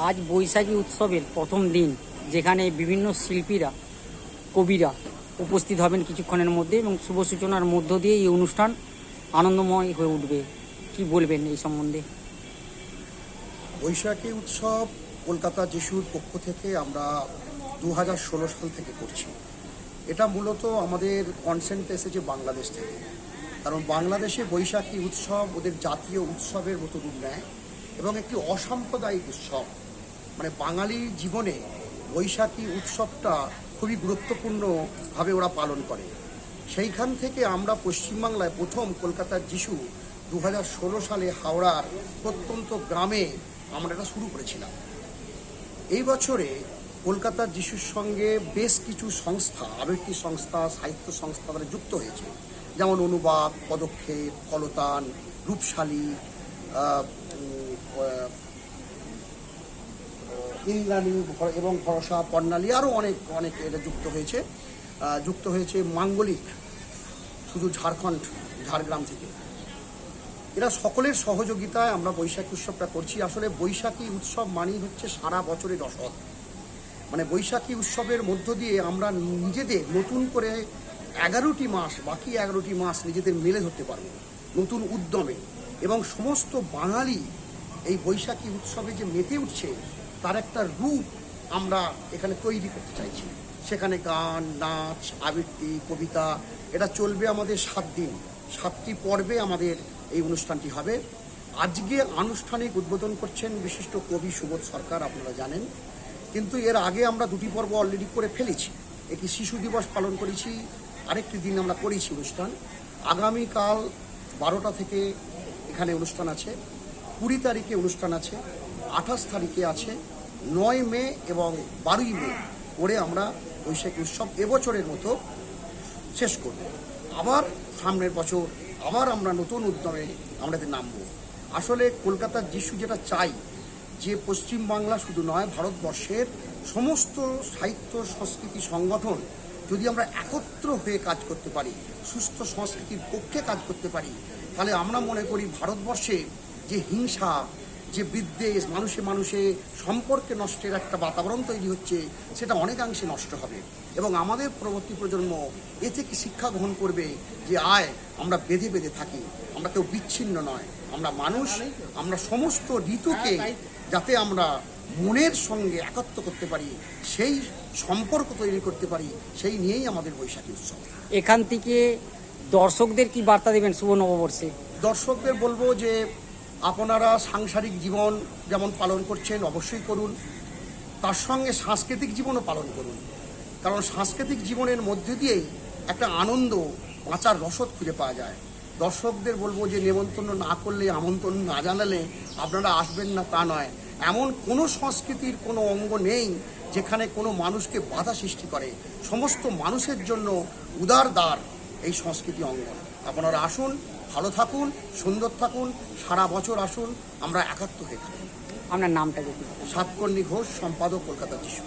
আজ বৈশাখী উৎসবের প্রথম দিন, যেখানে বিভিন্ন শিল্পীরা, কবিরা উপস্থিত হবেন কিছুক্ষণের মধ্যে, এবং শুভ সূচনার মধ্য দিয়ে এই অনুষ্ঠান আনন্দময় হয়ে উঠবে। কি বলবেন এই সম্বন্ধে? বৈশাখী উৎসব কলকাতা যিশুর পক্ষ থেকে আমরা 2016 সাল থেকে করছি। এটা মূলত আমাদের কনসেন্ট এসেছে বাংলাদেশ থেকে, কারণ বাংলাদেশে বৈশাখী উৎসব ওদের জাতীয় উৎসবের মতো রূপ নেয় এবং একটি অসাম্প্রদায়িক উৎসব। মানে বাঙালির জীবনে বৈশাখী উৎসবটা খুবই গুরুত্বপূর্ণভাবে ওরা পালন করে। সেইখান থেকে আমরা পশ্চিমবাংলায় প্রথম কলকাতার যিশু 2016 সালে হাওড়ার প্রত্যন্ত গ্রামে আমরা এটা শুরু করেছিলাম। এই বছরে কলকাতার যিশুর সঙ্গে বেশ কিছু সংস্থা, আবৃত্তি সংস্থা, সাহিত্য সংস্থা তারা যুক্ত হয়েছে, যেমন অনুবাদ, পদক্ষেপ, কলতান, রূপশালী, ইন্দ্রাণী এবং ভরসা, পর্ণালী, আরও অনেক এটা যুক্ত হয়েছে মাঙ্গলিক, শুধু ঝাড়গ্রাম থেকে। এরা সকলের সহযোগিতায় আমরা বৈশাখী উৎসবটা করছি। আসলে বৈশাখী উৎসব মানেই হচ্ছে সারা বছরের রসদ। মানে বৈশাখী উৎসবের মধ্য দিয়ে আমরা নিজেদের নতুন করে 11টি মাস, বাকি 11টি মাস নিজেদের মেলে ধরতে পারবো নতুন উদ্যমে। এবং সমস্ত বাঙালি এই বৈশাখী উৎসবে যে মেতে উঠছে তার একটা রূপ আমরা এখানে তৈরি করতে চাইছি। সেখানে গান, নাচ, আবৃত্তি, কবিতা, এটা চলবে আমাদের 7 দিন। 7টি পর্বে আমাদের এই অনুষ্ঠানটি হবে। আজকে আনুষ্ঠানিক উদ্বোধন করছেন বিশিষ্ট কবি সুবোধ সরকার, আপনারা জানেন। কিন্তু এর আগে আমরা 2টি পর্ব অলরেডি করে ফেলেছি। একটি শিশু দিবস পালন করেছি, আরেকটি দিন আমরা করেছি অনুষ্ঠান। আগামীকাল 12টা থেকে এখানে অনুষ্ঠান আছে, 20 তারিখে অনুষ্ঠান আছে, 28 তারিখে আছে, 9 মে এবং 12ই মে করে আমরা বৈশাখী উৎসব এবছরের মতো শেষ করব। আবার সামনের বছর আবার আমরা নতুন উদ্যমে আমাদের নামবো। আসলে কলকাতার যিশু যেটা চাই, যে পশ্চিমবাংলা শুধু নয়, ভারতবর্ষের সমস্ত সাহিত্য সংস্কৃতি সংগঠন যদি আমরা একত্র হয়ে কাজ করতে পারি, সুস্থ সংস্কৃতির পক্ষে কাজ করতে পারি, তাহলে আমরা মনে করি ভারতবর্ষে যে হিংসা, যে বিদ্বেষ, মানুষে সম্পর্কে নষ্টের একটা বাতাবরণ তৈরি হচ্ছে, সেটা অনেকাংশে নষ্ট হবে। এবং আমাদের পরবর্তী প্রজন্ম এ থেকে শিক্ষা গ্রহণ করবে যে আমরা বেঁধে থাকি, আমরা কেউ বিচ্ছিন্ন নয়, আমরা মানুষ, আমরা সমস্ত ঋতুকে যাতে আমরা মনের সঙ্গে একত্র করতে পারি, সেই সম্পর্ক তৈরি করতে পারি, সেই নিয়েই আমাদের বৈশাখী উৎসব। এখান থেকে দর্শকদের কি বার্তা দেবেন শুভ নববর্ষে? দর্শকদের বলবো যে আপনারা সাংসারিক জীবন যেমন পালন করছেন অবশ্যই করুন, তার সঙ্গে সাংস্কৃতিক জীবনও পালন করুন। কারণ সাংস্কৃতিক জীবনের মধ্যে দিয়েই একটা আনন্দ, বাঁচার রসদ খুঁজে পাওয়া যায়। দর্শকদের বলবো যে নেমন্তন্ন না করলে, আমন্ত্রণ না জানালে আপনারা আসবেন না তা নয়। এমন কোনো সংস্কৃতির কোনো অঙ্গ নেই যেখানে কোনো মানুষকে বাধা সৃষ্টি করে। সমস্ত মানুষের জন্য উদার দ্বার এই সংস্কৃতি অঙ্গন। আপনারা আসুন, ভালো থাকুন, সুন্দর থাকুন, সারা বছর আসুন, আমরা একাত্ম হয়ে থাকুন। আপনার নামটা যদি? সাতকর্ণী ঘোষ, সম্পাদক, কলকাতা যিশু।